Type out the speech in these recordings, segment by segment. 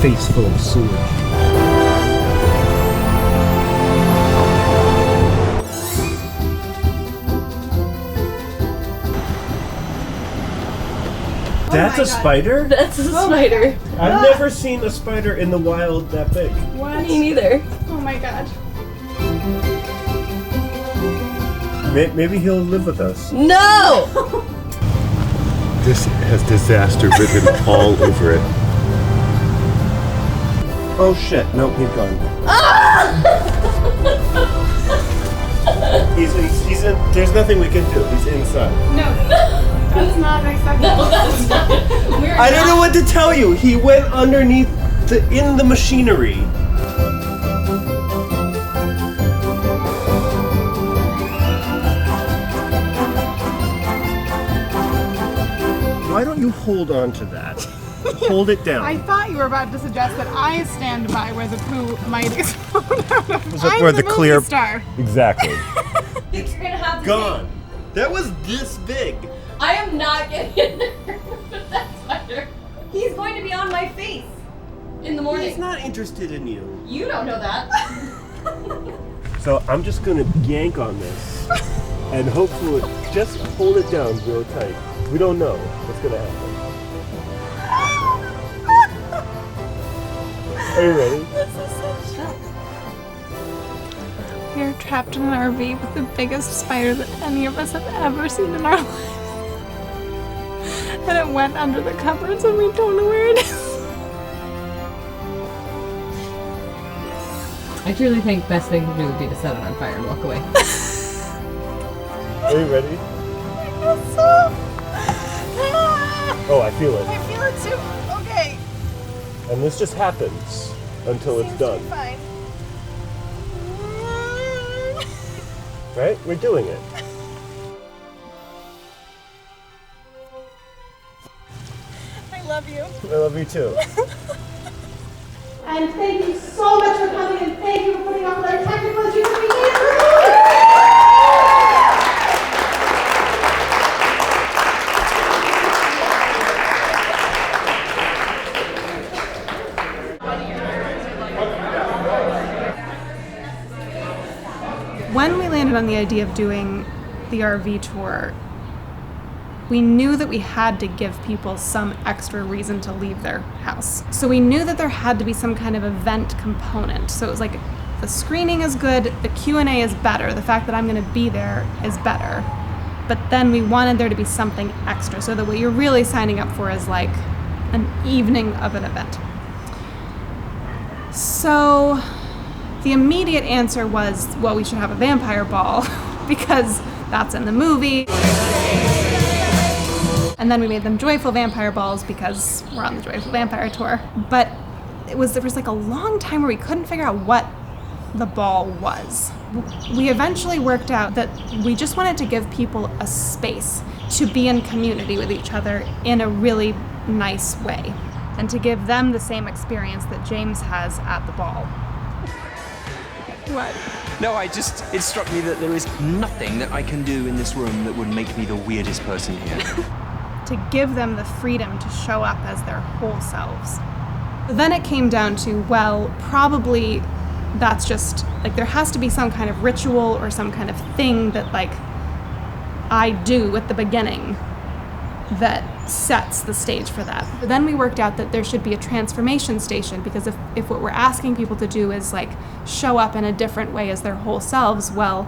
face full of sewage. That's a spider? That's a spider. I've never seen a spider in the wild that big. What? Me neither. Oh my god. Maybe he'll live with us. No! This has disaster written all over it. Oh shit, nope, he's gone. He's in, there's nothing we can do, he's inside. No, that's not acceptable. No, that's not. I don't know what to tell you, he went underneath in the machinery. Why don't you hold on to that? Hold it down. I thought you were about to suggest that I stand by where the poo might explode out of. Is that I'm where the the clear movie star. Exactly. You're gonna have to Gone. That was this big. I am not getting in there with that spider. He's going to be on my face in the morning. He's not interested in you. You don't know that. So I'm just gonna yank on this and hopefully just hold it down real tight. We don't know what's gonna happen. Are you ready? We are trapped in an RV with the biggest spider that any of us have ever seen in our lives. And it went under the cupboards and we don't know where it is. I truly think best thing to do would be to set it on fire and walk away. Are you ready? So, Oh, I feel it. I feel it too. Okay. And this just happens until it's Seems to done. be fine. Right? We're doing it. I love you. I love you too. And thank you so much for coming and thank you for putting up with our technical issues that we needed for When we landed on the idea of doing the RV tour, we knew that we had to give people some extra reason to leave their house. So we knew that there had to be some kind of event component. So it was like, the screening is good, the Q&A is better, the fact that I'm gonna be there is better. But then we wanted there to be something extra, so that what you're really signing up for is like an evening of an event. So the immediate answer was, well, we should have a vampire ball because that's in the movie. And then we made them joyful vampire balls because we're on the Joyful Vampire tour. But there was like a long time where we couldn't figure out what the ball was. We eventually worked out that we just wanted to give people a space to be in community with each other in a really nice way, and to give them the same experience that James has at the ball. What? No, it struck me that there is nothing that I can do in this room that would make me the weirdest person here. To give them the freedom to show up as their whole selves. Then it came down to, well, probably that's just, like, there has to be some kind of ritual or some kind of thing that, like, I do at the beginning that sets the stage for that. But then we worked out that there should be a transformation station, because if what we're asking people to do is, like, show up in a different way as their whole selves, well,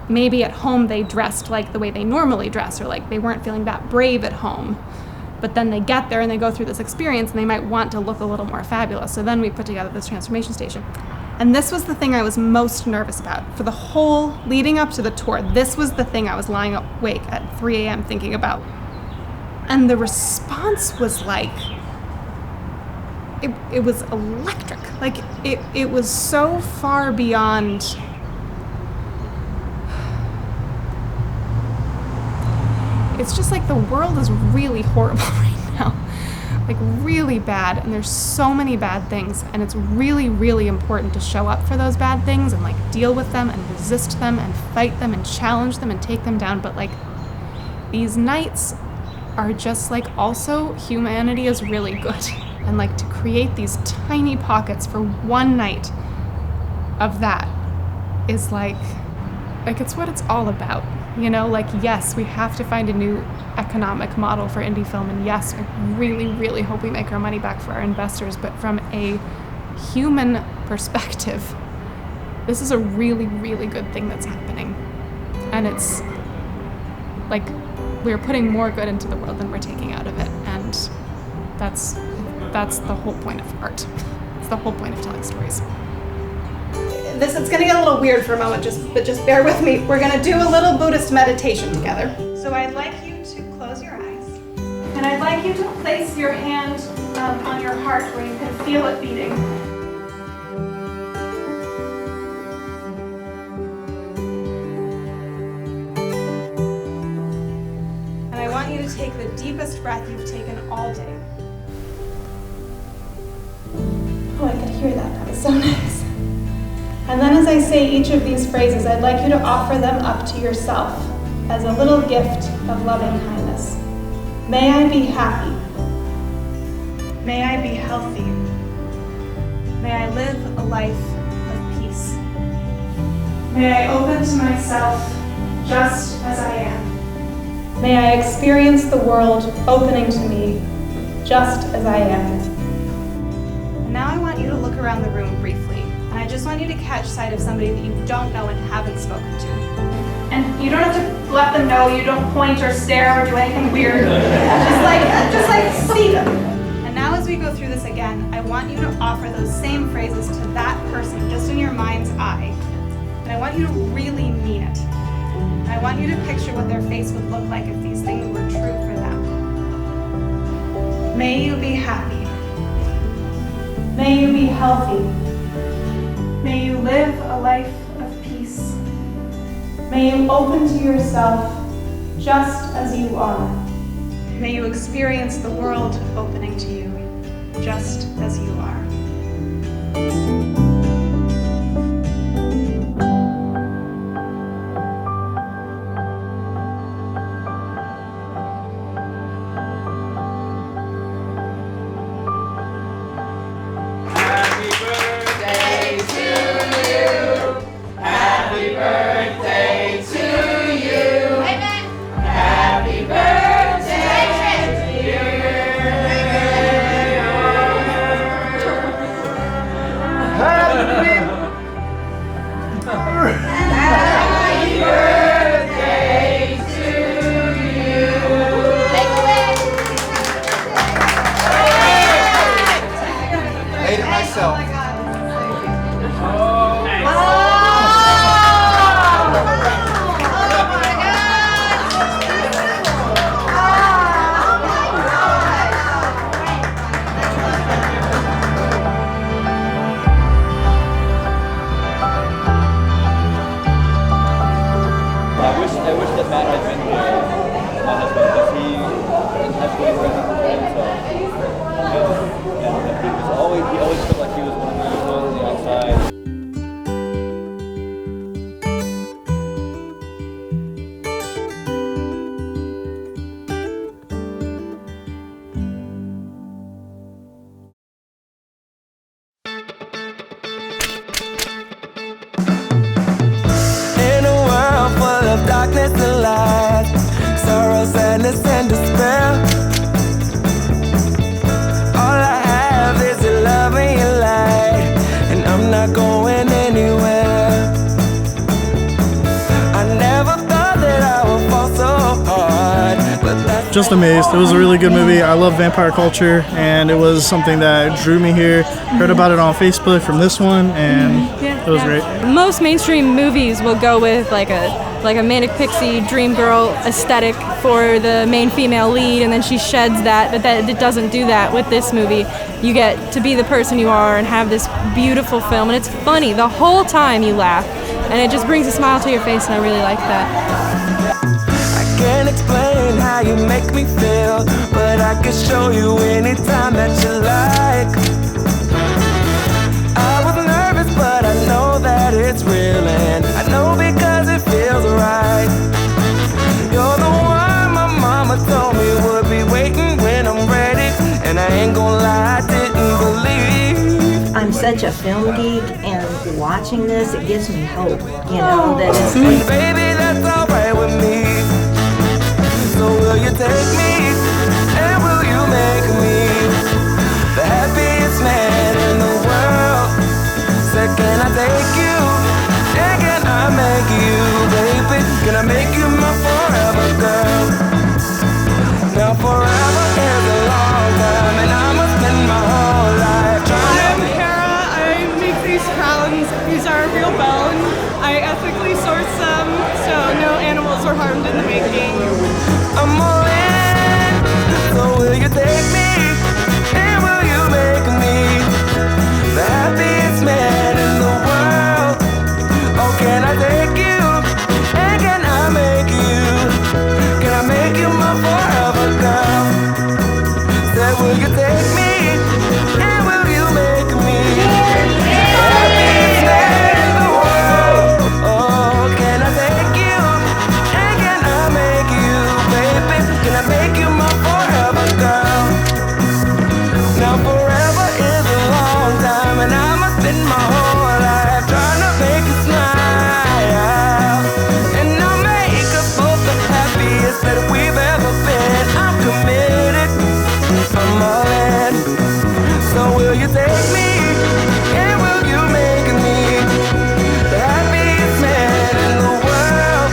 maybe at home they dressed like the way they normally dress, or like they weren't feeling that brave at home. But then they get there and they go through this experience and they might want to look a little more fabulous. So then we put together this transformation station. And this was the thing I was most nervous about. For the whole leading up to the tour, this was the thing I was lying awake at 3 a.m. thinking about. And the response was like, it was electric. Like, it was so far beyond. It's just like the world is really horrible right now. Like, really bad, and there's so many bad things, and it's really, really important to show up for those bad things and, like, deal with them and resist them and fight them and challenge them and take them down. But, like, these nights are just, like, also humanity is really good. And like to create these tiny pockets for one night of that is like it's what it's all about. You know, like, yes, we have to find a new economic model for indie film, and yes, I really, really hope we make our money back for our investors, but from a human perspective, this is a really, really good thing that's happening. And it's like we're putting more good into the world than we're taking out of it, and that's the whole point of art. It's the whole point of telling stories. It's gonna get a little weird for a moment, but just bear with me. We're gonna do a little Buddhist meditation together. So I'd like you to close your eyes. And I'd like you to place your hand on your heart where you can feel it beating. And I want you to take the deepest breath you've taken all day. Oh, I could hear that. That was so nice. And then as I say each of these phrases, I'd like you to offer them up to yourself as a little gift of loving kindness. May I be happy. May I be healthy. May I live a life of peace. May I open to myself just as I am. May I experience the world opening to me just as I am. And now I want you to look around the room briefly. And I just want you to catch sight of somebody that you don't know and haven't spoken to. And you don't have to let them know, you don't point or stare or do anything weird. just like see them. And now as we go through this again, I want you to offer those same phrases to that person just in your mind's eye. And I want you to really mean it. And I want you to picture what their face would look like if these things were true for them. May you be happy. May you be healthy. May you live a life of peace. May you open to yourself just as you are. May you experience the world opening to you just as you are. Darkness and light, sorrow, sadness and despair. All I have is your love and your light, and I'm not going anywhere. I never thought that I would fall so hard, but that's just amazed. It was a really good movie. I love vampire culture, and it was something that drew me here. Heard about it on Facebook from this one, and it was great. Most mainstream movies will go with like a manic pixie dream girl aesthetic for the main female lead, and then she sheds that, but that it doesn't do that with this movie. You get to be the person you are and have this beautiful film, and it's funny the whole time. You laugh, and it just brings a smile to your face, and I really like that. I can't explain how you make me feel, but I can show you anytime that you like. I was nervous, but I know that it's real, and I know because it feels right. You're the one my mama told me would be waiting when I'm ready, and I ain't gonna lie, such a film geek, and watching this, it gives me hope. You know that it's Baby, that's alright with me. So will you take me, and will you make me the happiest man in the world? Said, can I take you, and can I make you, baby? Can I make you my forever girl? Now forever is a long time, and I must spend my whole life trying to. I make these crowns. These are real bone. I ethically source them, so no animals were harmed in the making. I'm all in, so will you take me, and will you make me the happiest man in the world? Oh, can I take you, and can I make you, can I make you my forever girl? Said, will you take me, and will you make me the happiest man in the world? Oh, can I take you, and can I make you, baby? Can I make you my forever girl? Now forever is a long time, and I must spend my whole life trying to make you smile. And I'll make us both the happiest that we've ever been. I'm committed, I'm all in. So will you take me, and will you make me the happiest man in the world?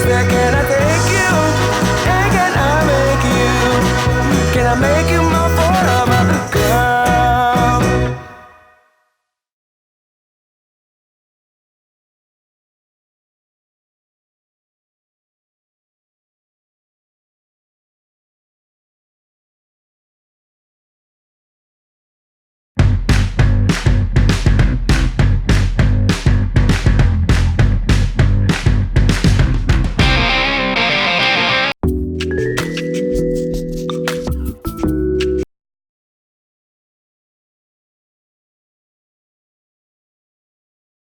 Say, can I take you, and can I make you, can I make you